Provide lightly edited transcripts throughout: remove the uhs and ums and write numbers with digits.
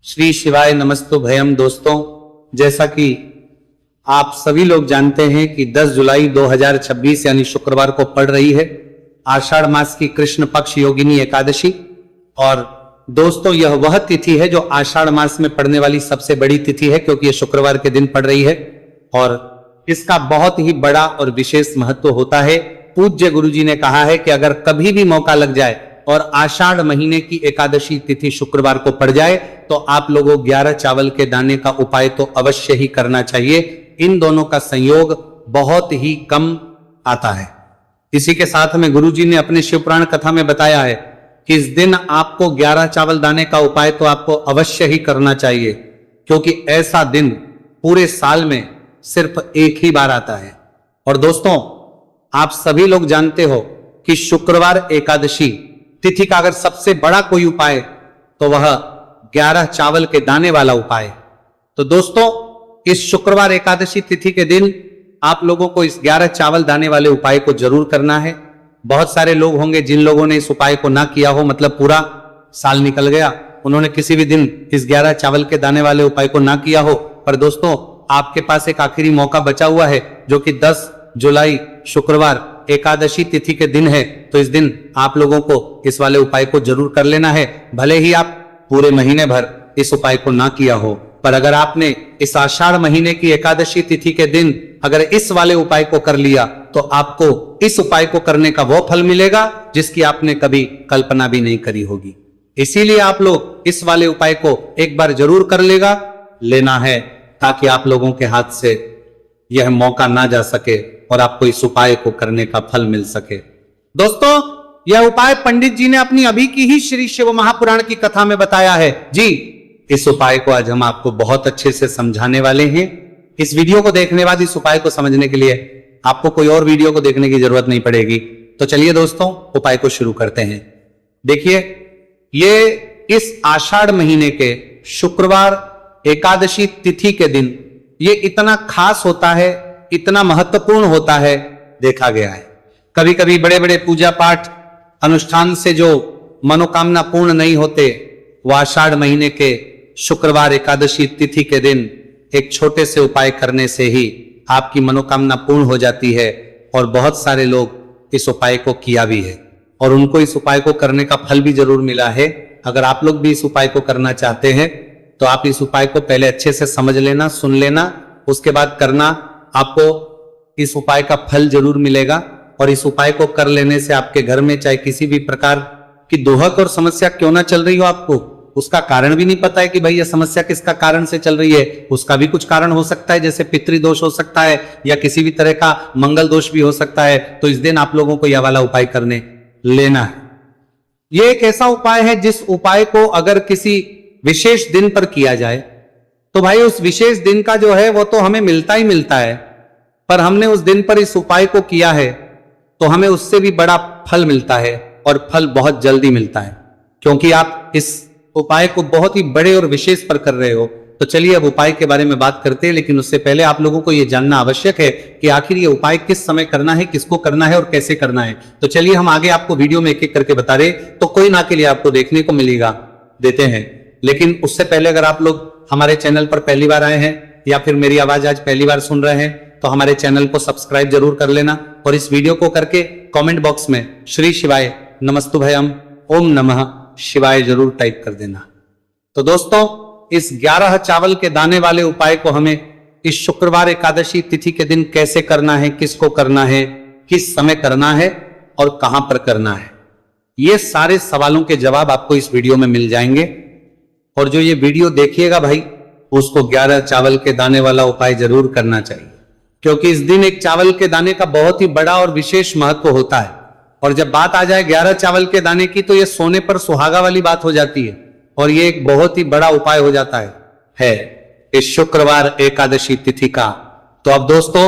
श्री शिवाय नमस्तु भयम। दोस्तों, जैसा कि आप सभी लोग जानते हैं कि 10 जुलाई 2026 यानी शुक्रवार को पड़ रही है आषाढ़ मास की कृष्ण पक्ष योगिनी एकादशी। और दोस्तों, यह वह तिथि है जो आषाढ़ मास में पड़ने वाली सबसे बड़ी तिथि है, क्योंकि यह शुक्रवार के दिन पड़ रही है और इसका बहुत ही बड़ा और विशेष महत्व होता है। पूज्य गुरुजी ने कहा है कि अगर कभी भी मौका लग जाए और आषाढ़ महीने की एकादशी तिथि शुक्रवार को पड़ जाए तो आप लोगों 11 चावल के दाने का उपाय तो अवश्य ही करना चाहिए। इन दोनों का संयोग बहुत ही कम आता है। इसी के साथ में गुरुजी ने अपने शिवपुराण कथा में बताया है कि इस दिन आपको 11 चावल दाने का उपाय तो आपको अवश्य ही करना चाहिए, क्योंकि ऐसा दिन पूरे साल में सिर्फ एक ही बार आता है। और दोस्तों, आप सभी लोग जानते हो कि शुक्रवार एकादशी तिथि का अगर सबसे बड़ा कोई उपाय तो वह 11 चावल के दाने वाला उपाय। तो दोस्तों, इस शुक्रवार एकादशी तिथि के दिन आप लोगों को इस 11 चावल दाने वाले उपाय को जरूर करना है। बहुत सारे लोग होंगे जिन लोगों ने इस उपाय को ना किया हो, मतलब पूरा साल निकल गया, उन्होंने किसी भी दिन इस 11 चावल के दाने वाले उपाय को ना किया हो। पर दोस्तों, आपके पास एक आखिरी मौका बचा हुआ है, जो कि 10 जुलाई शुक्रवार एकादशी तिथि के दिन है। तो इस दिन आप लोगों को इस वाले उपाय को जरूर कर लेना है। भले ही आप पूरे महीने भर इस उपाय को ना किया हो, पर अगर आपने इस आषाढ़ महीने की एकादशी तिथि के दिन अगर इस वाले उपाय को कर लिया तो आपको इस उपाय को करने का वो फल मिलेगा जिसकी आपने कभी कल्पना भी नहीं करी होगी। इसीलिए आप लोग इस वाले उपाय को एक बार जरूर कर लेना है, ताकि आप लोगों के हाथ से यह मौका ना जा सके और आपको इस उपाय को करने का फल मिल सके। दोस्तों, यह उपाय पंडित जी ने अपनी अभी की ही श्री शिव महापुराण की कथा में बताया है जी। इस उपाय को आज हम आपको बहुत अच्छे से समझाने वाले हैं। इस वीडियो को देखने बाद इस उपाय को समझने के लिए आपको कोई और वीडियो को देखने की जरूरत नहीं पड़ेगी। तो चलिए दोस्तों, उपाय को शुरू करते हैं। देखिए, ये इस आषाढ़ महीने के शुक्रवार एकादशी तिथि के दिन ये इतना खास होता है, इतना महत्वपूर्ण होता है, देखा गया है। कभी कभी बड़े बड़े पूजा पाठ अनुष्ठान से जो मनोकामना पूर्ण नहीं होते, वो आषाढ़ महीने के शुक्रवार एकादशी तिथि के दिन एक छोटे से उपाय करने से ही आपकी मनोकामना पूर्ण हो जाती है। और बहुत सारे लोग इस उपाय को किया भी है और उनको इस उपाय को करने का फल भी जरूर मिला है। अगर आप लोग भी इस उपाय को करना चाहते हैं तो आप इस उपाय को पहले अच्छे से समझ लेना, सुन लेना, उसके बाद करना। आपको इस उपाय का फल जरूर मिलेगा। और इस उपाय को कर लेने से आपके घर में चाहे किसी भी प्रकार की दोहक और समस्या क्यों ना चल रही हो, आपको उसका कारण भी नहीं पता है कि भाई यह समस्या किसका कारण से चल रही है, उसका भी कुछ कारण हो सकता है, जैसे पितृदोष हो सकता है या किसी भी तरह का मंगल दोष भी हो सकता है। तो इस दिन आप लोगों को यह वाला उपाय करने लेना है। यह एक ऐसा उपाय है जिस उपाय को अगर किसी विशेष दिन पर किया जाए तो भाई उस विशेष दिन का जो है वो तो हमें मिलता ही मिलता है, पर हमने उस दिन पर इस उपाय को किया है तो हमें उससे भी बड़ा फल मिलता है, और फल बहुत जल्दी मिलता है, क्योंकि आप इस उपाय को बहुत ही बड़े और विशेष पर कर रहे हो। तो चलिए अब उपाय के बारे में बात करते हैं, लेकिन उससे पहले आप लोगों को यह जानना आवश्यक है कि आखिर ये उपाय किस समय करना है, किसको करना है और कैसे करना है। तो चलिए हम आगे आपको वीडियो में एक एक करके बता रहे, तो कोई ना के लिए आपको देखने को मिलेगा, देते हैं। लेकिन उससे पहले अगर आप लोग हमारे चैनल पर पहली बार आए हैं या फिर मेरी आवाज आज पहली बार सुन रहे हैं तो हमारे चैनल को सब्सक्राइब जरूर कर लेना, और इस वीडियो को करके कमेंट बॉक्स में श्री शिवाय नमस्तुभयम ओम नमः शिवाय जरूर टाइप कर देना। तो दोस्तों, इस 11 चावल के दाने वाले उपाय को हमें इस शुक्रवार एकादशी तिथि के दिन कैसे करना है, किसको करना है, किस समय करना है और कहां पर करना है, ये सारे सवालों के जवाब आपको इस वीडियो में मिल जाएंगे। और जो ये वीडियो देखिएगा भाई, उसको 11 चावल के दाने वाला उपाय जरूर करना चाहिए, क्योंकि इस दिन एक चावल के दाने का बहुत ही बड़ा और विशेष महत्व होता है। और जब बात आ जाए 11 चावल के दाने की तो ये सोने पर सुहागा वाली बात हो जाती है, और ये एक बहुत ही बड़ा उपाय हो जाता है इस शुक्रवार एकादशी तिथि का। तो अब दोस्तों,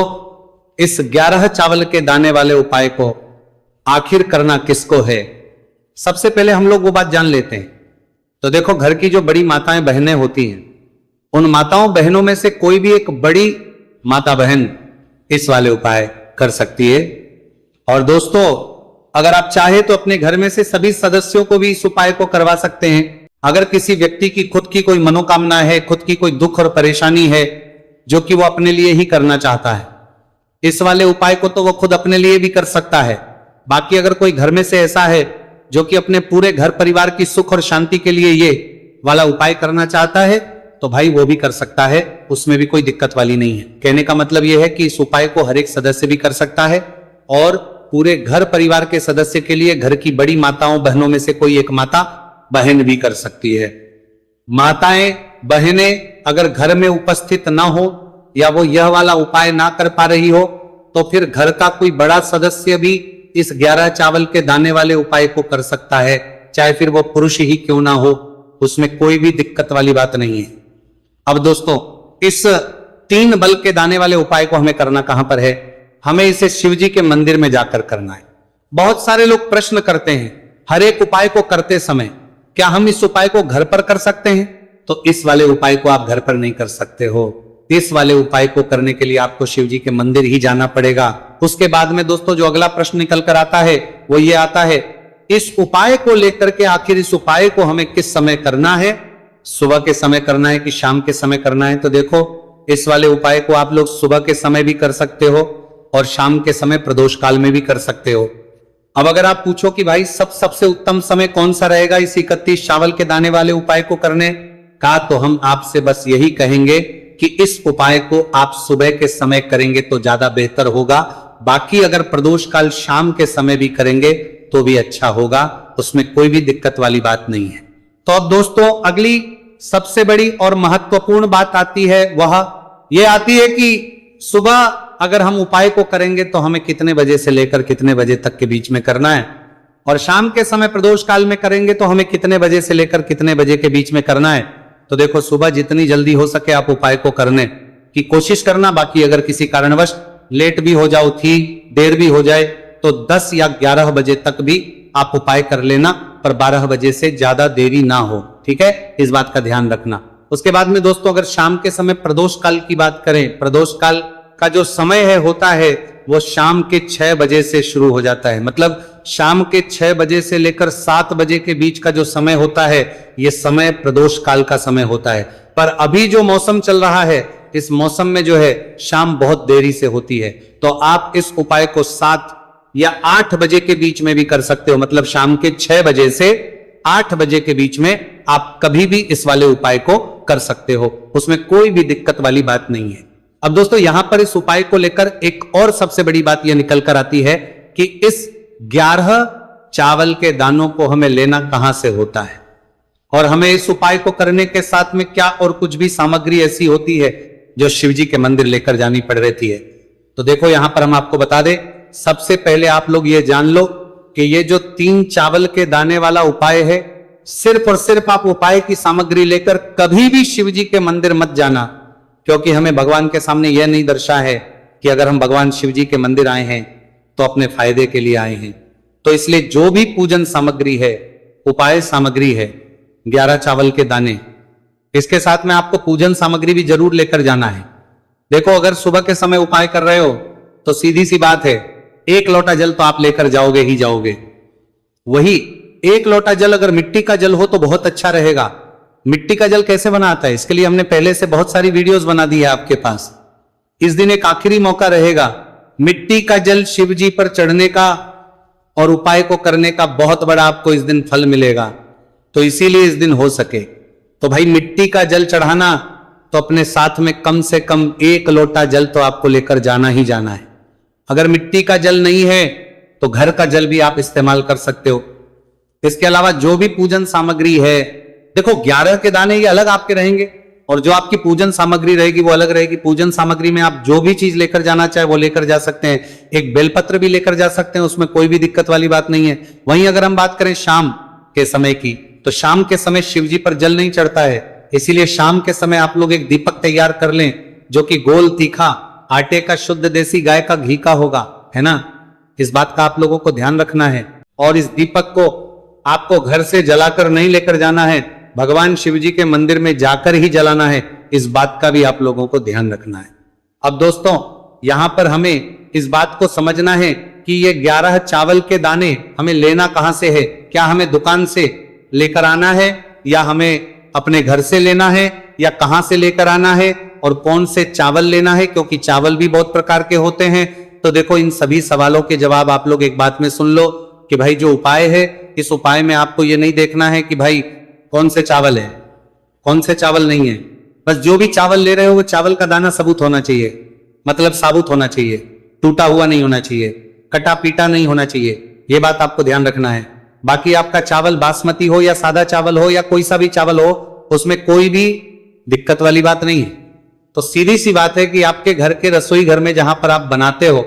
इस 11 चावल के दाने वाले उपाय को आखिर करना किसको है, सबसे पहले हम लोग वो बात जान लेते हैं। तो देखो, घर की जो बड़ी माताएं बहनें होती हैं, उन माताओं बहनों में से कोई भी एक बड़ी माता बहन इस वाले उपाय कर सकती है। और दोस्तों, अगर आप चाहे तो अपने घर में से सभी सदस्यों को भी इस उपाय को करवा सकते हैं। अगर किसी व्यक्ति की खुद की कोई मनोकामना है, खुद की कोई दुख और परेशानी है जो कि वो अपने लिए ही करना चाहता है, इस वाले उपाय को तो वो खुद अपने लिए भी कर सकता है। बाकी अगर कोई घर में से ऐसा है जो कि अपने पूरे घर परिवार की सुख और शांति के लिए ये वाला उपाय करना चाहता है, तो भाई वो भी कर सकता है, उसमें भी कोई दिक्कत वाली नहीं है। कहने का मतलब यह है कि इस उपाय को हर एक सदस्य भी कर सकता है और पूरे घर परिवार के सदस्य के लिए घर की बड़ी माताओं बहनों में से कोई एक माता बहन भी कर सकती है। माताएं बहनें अगर घर में उपस्थित ना हो या वो यह वाला उपाय ना कर पा रही हो, तो फिर घर का कोई बड़ा सदस्य भी इस 11 चावल के दाने वाले उपाय को कर सकता है, चाहे फिर वो पुरुष ही क्यों ना हो, उसमें कोई भी दिक्कत वाली बात नहीं है। अब दोस्तों, इस 3 बल के दाने वाले उपाय को हमें करना कहां पर है? हमें इसे शिव जी के मंदिर में जाकर करना है। बहुत सारे लोग प्रश्न करते हैं हर एक उपाय को करते समय, क्या हम इस उपाय को घर पर कर सकते हैं? तो इस वाले उपाय को आप घर पर नहीं कर सकते हो। इस वाले उपाय को करने के लिए आपको शिव जी के मंदिर ही जाना पड़ेगा। उसके बाद में दोस्तों जो अगला प्रश्न निकल कर आता है वो ये आता है, इस उपाय को लेकर के आखिर इस उपाय को हमें किस समय करना है? सुबह के समय करना है कि शाम के समय करना है? तो देखो, इस वाले उपाय को आप लोग सुबह के समय भी कर सकते हो और शाम के समय प्रदोष काल में भी कर सकते हो। अब अगर आप पूछो कि भाई सबसे उत्तम समय कौन सा रहेगा इस 31 चावल के दाने वाले उपाय को करने का, तो हम आपसे बस यही कहेंगे कि इस उपाय को आप सुबह के समय करेंगे तो ज्यादा बेहतर होगा। बाकी अगर प्रदोष काल शाम के समय भी करेंगे तो भी अच्छा होगा, उसमें कोई भी दिक्कत वाली बात नहीं है। तो अब दोस्तों अगली सबसे बड़ी और महत्वपूर्ण बात आती है, वह यह आती है कि सुबह अगर हम उपाय को करेंगे तो हमें कितने बजे से लेकर कितने बजे तक के बीच में करना है, और शाम के समय प्रदोष काल में करेंगे तो हमें कितने बजे से लेकर कितने बजे के बीच में करना है। तो देखो, सुबह जितनी जल्दी हो सके आप उपाय को करने की कोशिश करना। बाकी अगर किसी कारणवश लेट भी हो जाओ, थी देर भी हो जाए, तो 10 या 11 बजे तक भी आप उपाय कर लेना, पर 12 बजे से ज्यादा देरी ना हो, ठीक है? इस बात का ध्यान रखना। उसके बाद में दोस्तों अगर शाम के समय प्रदोष काल की बात करें, प्रदोष काल का जो समय है होता है वो शाम के 6 बजे से शुरू हो जाता है। मतलब शाम के 6 बजे से लेकर 7 बजे के बीच का जो समय होता है, ये समय प्रदोष काल का समय होता है। पर अभी जो मौसम चल रहा है, इस मौसम में जो है शाम बहुत देरी से होती है, तो आप इस उपाय को 7 या 8 बजे के बीच में भी कर सकते हो। मतलब शाम के 6 बजे से 8 बजे के बीच में आप कभी भी इस वाले उपाय को कर सकते हो, उसमें कोई भी दिक्कत वाली बात नहीं है। अब दोस्तों यहां पर इस उपाय को लेकर एक और सबसे बड़ी बात यह निकल कर आती है कि इस 11 चावल के दानों को हमें लेना कहां से होता है, और हमें इस उपाय को करने के साथ में क्या और कुछ भी सामग्री ऐसी होती है जो शिव जी के मंदिर लेकर जानी पड़ रहती है। तो देखो यहां पर हम आपको बता दें, सबसे पहले आप लोग ये जान लो कि ये जो 3 चावल के दाने वाला उपाय है, सिर्फ और सिर्फ आप उपाय की सामग्री लेकर कभी भी शिव जी के मंदिर मत जाना, क्योंकि हमें भगवान के सामने यह नहीं दर्शा है कि अगर हम भगवान शिव जी के मंदिर आए हैं तो अपने फायदे के लिए आए हैं। तो इसलिए जो भी पूजन सामग्री है, उपाय सामग्री है, 11 चावल के दाने, इसके साथ में आपको पूजन सामग्री भी जरूर लेकर जाना है। देखो, अगर सुबह के समय उपाय कर रहे हो तो सीधी सी बात है, 1 लोटा जल तो आप लेकर जाओगे ही जाओगे। वही 1 लोटा जल अगर मिट्टी का जल हो तो बहुत अच्छा रहेगा। मिट्टी का जल कैसे बनाता है, इसके लिए हमने पहले से बहुत सारी वीडियोस बना दी है आपके पास। इस दिन एक आखिरी मौका रहेगा, मिट्टी का जल शिव जी पर चढ़ने का और उपाय को करने का बहुत बड़ा आपको इस दिन फल मिलेगा। तो इसीलिए इस दिन हो सके तो भाई मिट्टी का जल चढ़ाना, तो अपने साथ में कम से कम 1 लोटा जल तो आपको लेकर जाना ही जाना है। अगर मिट्टी का जल नहीं है तो घर का जल भी आप इस्तेमाल कर सकते हो। इसके अलावा जो भी पूजन सामग्री है, देखो 11 के दाने ये अलग आपके रहेंगे और जो आपकी पूजन सामग्री रहेगी वो अलग रहेगी। पूजन सामग्री में आप जो भी चीज लेकर जाना चाहे वो लेकर जा सकते हैं। एक बेलपत्र भी लेकर जा सकते हैं, उसमें कोई भी दिक्कत वाली बात नहीं है। वहीं अगर हम बात करें शाम के समय की, तो शाम के समय शिव जी पर जल नहीं चढ़ता है, इसीलिए शाम के समय आप लोग एक दीपक तैयार कर लें जो कि गोल तीखा आटे का शुद्ध देसी गाय का घी का होगा, है ना? इस बात का आप लोगों को ध्यान रखना है। और इस दीपक को आपको घर से जलाकर नहीं लेकर जाना है, भगवान शिव जी के मंदिर में जाकर ही जलाना है। इस बात का भी आप लोगों को ध्यान रखना है। अब दोस्तों यहां पर हमें इस बात को समझना है कि ये 11 चावल के दाने हमें लेना कहां से है। क्या हमें दुकान से लेकर आना है या हमें अपने घर से लेना है या कहां से लेकर आना है और कौन से चावल लेना है, क्योंकि चावल भी बहुत प्रकार के होते हैं। तो देखो इन सभी सवालों के जवाब आप लोग एक बात में सुन लो कि भाई जो उपाय है, इस उपाय में आपको ये नहीं देखना है कि भाई कौन से चावल है कौन से चावल नहीं है। बस जो भी चावल ले रहे हो वो चावल का दाना सबूत होना चाहिए, मतलब साबुत होना चाहिए, टूटा हुआ नहीं होना चाहिए, कटा पीटा नहीं होना चाहिए। ये बात आपको ध्यान रखना है। बाकी आपका चावल बासमती हो या सादा चावल हो या कोई सा भी चावल हो, उसमें कोई भी दिक्कत वाली बात नहीं है। तो सीधी सी बात है कि आपके घर के रसोई घर में जहां पर आप बनाते हो,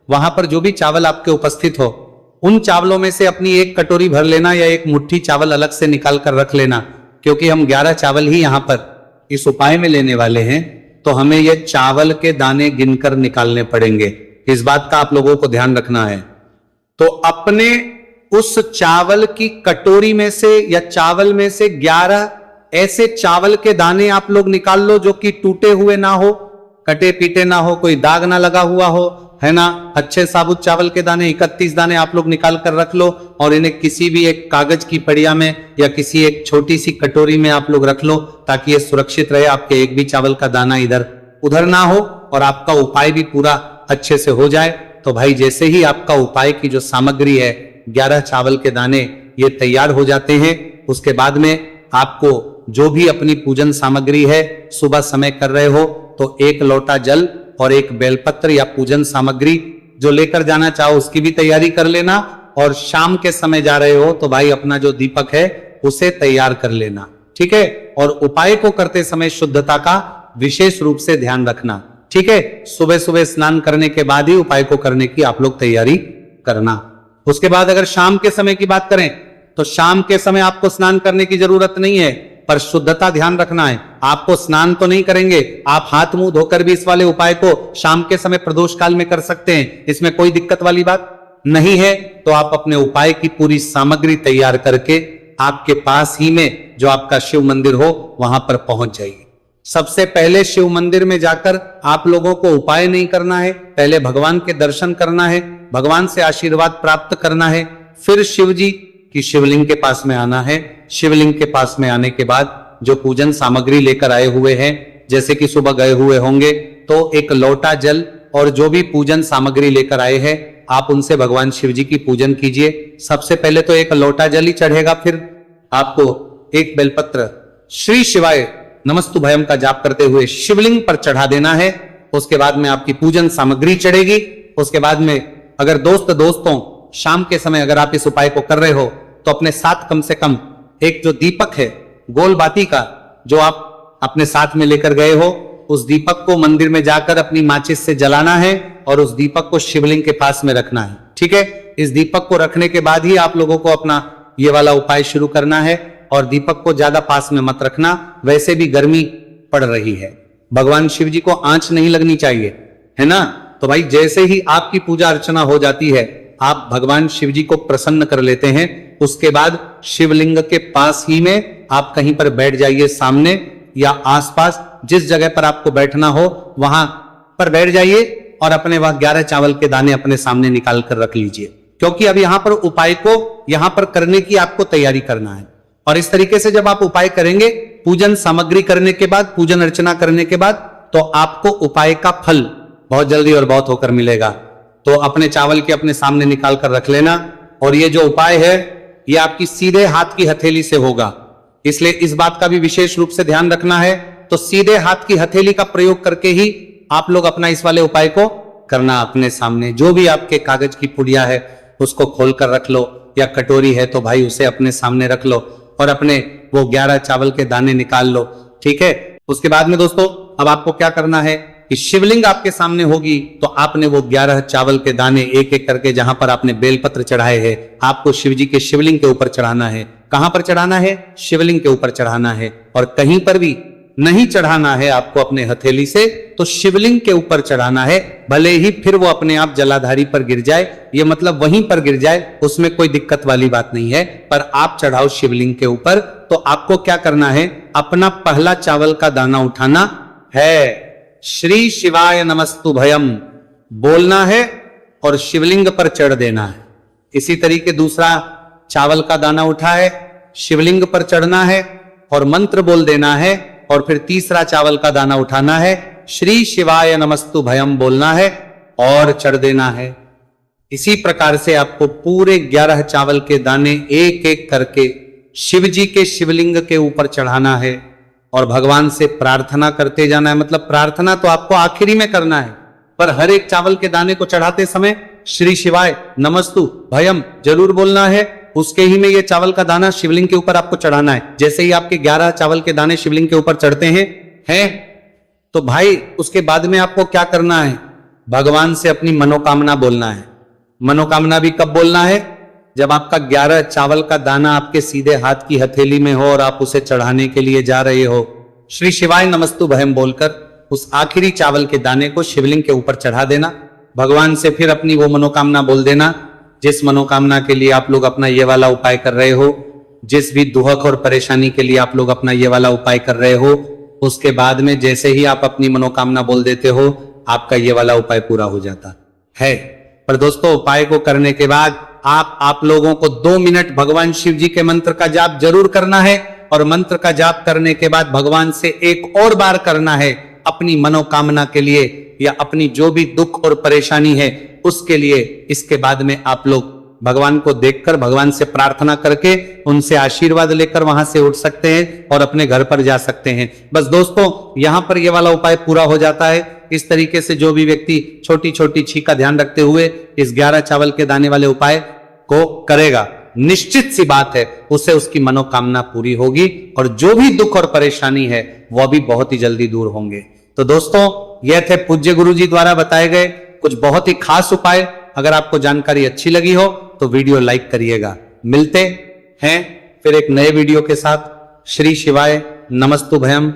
वहां पर जो भी चावल आपके उपस्थित हो, उन चावलों में से अपनी एक कटोरी भर लेना या एक मुट्ठी चावल अलग से निकाल कर रख लेना, क्योंकि हम 11 चावल ही यहां पर इस उपाय में लेने वाले हैं। तो हमें ये चावल के दाने गिनकर निकालने पड़ेंगे, इस बात का आप लोगों को ध्यान रखना है। तो अपने उस चावल की कटोरी में से या चावल में से 11 ऐसे चावल के दाने आप लोग निकाल लो जो कि टूटे हुए ना हो, कटे पीटे ना हो, कोई दाग ना लगा हुआ हो, है ना। अच्छे साबुत चावल के दाने 31 दाने आप लोग निकाल कर रख लो और इन्हें किसी भी एक कागज की पड़िया में या किसी एक छोटी सी कटोरी में आप लोग रख लो, ताकि ये सुरक्षित रहे, आपके एक भी चावल का दाना इधर उधर ना हो और आपका उपाय भी पूरा अच्छे से हो जाए। तो भाई जैसे ही आपका उपाय की जो सामग्री है 11 चावल के दाने ये तैयार हो जाते हैं, उसके बाद में आपको जो भी अपनी पूजन सामग्री है सुबह समय कर रहे हो तो 1 लोटा जल और 1 बेलपत्र या पूजन सामग्री जो लेकर जाना चाहो उसकी भी तैयारी कर लेना। और शाम के समय जा रहे हो तो भाई अपना जो दीपक है उसे तैयार कर लेना, ठीक है। और उपाय को करते समय शुद्धता का विशेष रूप से ध्यान रखना, ठीक है। सुबह सुबह स्नान करने के बाद ही उपाय को करने की आप लोग तैयारी करना। उसके बाद अगर शाम के समय की बात करें तो शाम के समय आपको स्नान करने की जरूरत नहीं है, पर शुद्धता ध्यान रखना है। आपको स्नान तो नहीं करेंगे, आप हाथ मुंह धोकर भी इस वाले उपाय को शाम के समय प्रदोष काल में कर सकते हैं, इसमें कोई दिक्कत वाली बात नहीं है। तो आप अपने उपाय की पूरी सामग्री तैयार करके आपके पास ही में जो आपका शिव मंदिर हो वहां पर पहुंच जाइए। सबसे पहले शिव मंदिर में जाकर आप लोगों को उपाय नहीं करना है, पहले भगवान के दर्शन करना है, भगवान से आशीर्वाद प्राप्त करना है, फिर शिव जी की शिवलिंग के पास में आना है। शिवलिंग के पास में आने के बाद जो पूजन सामग्री लेकर आए हुए हैं, जैसे कि सुबह गए हुए होंगे तो 1 लोटा जल और जो भी पूजन सामग्री लेकर आए हैं आप उनसे भगवान शिव जी की पूजन कीजिए। सबसे पहले तो 1 लोटा जल ही चढ़ेगा, फिर आपको 1 बेलपत्र श्री शिवाय नमस्तुभयम का जाप करते हुए शिवलिंग पर चढ़ा देना है। उसके बाद में आपकी पूजन सामग्री चढ़ेगी। उसके बाद में अगर दोस्तों शाम के समय अगर आप इस उपाय को कर रहे हो तो अपने साथ कम से कम एक जो दीपक है गोल बाती का जो आप अपने साथ में लेकर गए हो, उस दीपक को मंदिर में जाकर अपनी माचिस से जलाना है और उस दीपक को शिवलिंग के पास में रखना है, ठीक है। इस दीपक को रखने के बाद ही आप लोगों को अपना ये वाला उपाय शुरू करना है। और दीपक को ज्यादा पास में मत रखना, वैसे भी गर्मी पड़ रही है, भगवान शिव जी को आंच नहीं लगनी चाहिए, है ना। तो भाई जैसे ही आपकी पूजा अर्चना हो जाती है आप भगवान शिव जी को प्रसन्न कर लेते हैं। उसके बाद शिवलिंग के पास ही में आप कहीं पर बैठ जाइए, सामने या आसपास जिस जगह पर आपको बैठना हो वहां पर बैठ जाइए और अपने वह 11 चावल के दाने अपने सामने निकाल कर रख लीजिए, क्योंकि अब यहां पर उपाय को यहां पर करने की आपको तैयारी करना है। और इस तरीके से जब आप उपाय करेंगे, पूजन सामग्री करने के बाद, पूजन अर्चना करने के बाद, तो आपको उपाय का फल बहुत जल्दी और बहुत होकर मिलेगा। तो अपने चावल के अपने सामने निकाल कर रख लेना। और ये जो उपाय है ये आपकी सीधे हाथ की हथेली से होगा, इसलिए इस बात का भी विशेष रूप से ध्यान रखना है। तो सीधे हाथ की हथेली का प्रयोग करके ही आप लोग अपना इस वाले उपाय को करना। अपने सामने जो भी आपके कागज की पुड़िया है उसको खोल कर रख लो, या कटोरी है तो भाई उसे अपने सामने रख लो और अपने वो 11 चावल के दाने निकाल लो, ठीक है। उसके बाद में दोस्तों अब आपको क्या करना है कि शिवलिंग आपके सामने होगी तो आपने वो 11 चावल के दाने एक एक करके जहां पर आपने बेलपत्र चढ़ाए हैं आपको शिव जी के शिवलिंग के ऊपर चढ़ाना है। कहां पर चढ़ाना है? शिवलिंग के ऊपर चढ़ाना है। और कहीं पर भी नहीं चढ़ाना है आपको अपने हथेली से, तो शिवलिंग के ऊपर चढ़ाना है। भले ही फिर वो अपने आप जलाधारी पर गिर जाए, ये मतलब वहीं पर गिर जाए, उसमें कोई दिक्कत वाली बात नहीं है, पर आप चढ़ाओ शिवलिंग के ऊपर। तो आपको क्या करना है, अपना पहला चावल का दाना उठाना है, श्री शिवाय नमस्तुभयम बोलना है और शिवलिंग पर चढ़ देना है। इसी तरीके दूसरा चावल का दाना उठा है, शिवलिंग पर चढ़ना है और मंत्र बोल देना है, और फिर तीसरा चावल का दाना उठाना है, श्री शिवाय नमस्तु भयम बोलना है और चढ़ देना है। इसी प्रकार से आपको पूरे 11 चावल के दाने एक एक करके शिव जी के शिवलिंग के ऊपर चढ़ाना है और भगवान से प्रार्थना करते जाना है। मतलब प्रार्थना तो आपको आखिरी में करना है, पर हर एक चावल के दाने को चढ़ाते समय श्री शिवाय नमस्तु भयम जरूर बोलना है। उसके ही में ये चावल का दाना शिवलिंग के ऊपर आपको चढ़ाना है। जैसे ही आपके 11 चावल के दाने शिवलिंग के ऊपर चढ़ते हैं तो भाई उसके बाद में आपको क्या करना है, भगवान से अपनी मनोकामना बोलना है। मनोकामना भी कब बोलना है, जब आपका 11 चावल का दाना आपके सीधे हाथ की हथेली में हो और आप उसे चढ़ाने के लिए जा रहे हो। श्री शिवाय नमस्तु भयम बोलकर उस आखिरी चावल के दाने को शिवलिंग के ऊपर चढ़ा देना। भगवान से फिर अपनी वो मनोकामना बोल देना जिस मनोकामना के लिए आप लोग अपना ये वाला उपाय कर रहे हो, जिस भी दुख और परेशानी के लिए आप लोग अपना ये वाला उपाय कर रहे हो। उसके बाद में जैसे ही आप अपनी मनोकामना बोल देते हो, आपका ये वाला उपाय पूरा हो जाता है। पर दोस्तों, उपाय को करने के बाद आप लोगों को 2 मिनट भगवान शिव जी के मंत्र का जाप जरूर करना है, और मंत्र का जाप करने के बाद भगवान से एक और बार करना है अपनी मनोकामना के लिए या अपनी जो भी दुख और परेशानी है उसके लिए। इसके बाद में आप लोग भगवान को देखकर, भगवान से प्रार्थना करके, उनसे आशीर्वाद लेकर वहां से उठ सकते हैं और अपने घर पर जा सकते हैं। बस दोस्तों, यहां पर यह वाला उपाय पूरा हो जाता है। इस तरीके से जो भी व्यक्ति छोटी छोटी छी का ध्यान रखते हुए इस 11 चावल के दाने वाले उपाय को करेगा, निश्चित सी बात है उसे उसकी मनोकामना पूरी होगी और जो भी दुख और परेशानी है वह भी बहुत ही जल्दी दूर होंगे। तो दोस्तों, यह थे पूज्य गुरु जी द्वारा बताए गए कुछ बहुत ही खास उपाय। अगर आपको जानकारी अच्छी लगी हो तो वीडियो लाइक करिएगा। मिलते हैं फिर एक नए वीडियो के साथ। श्री शिवाय नमस्तु भयम।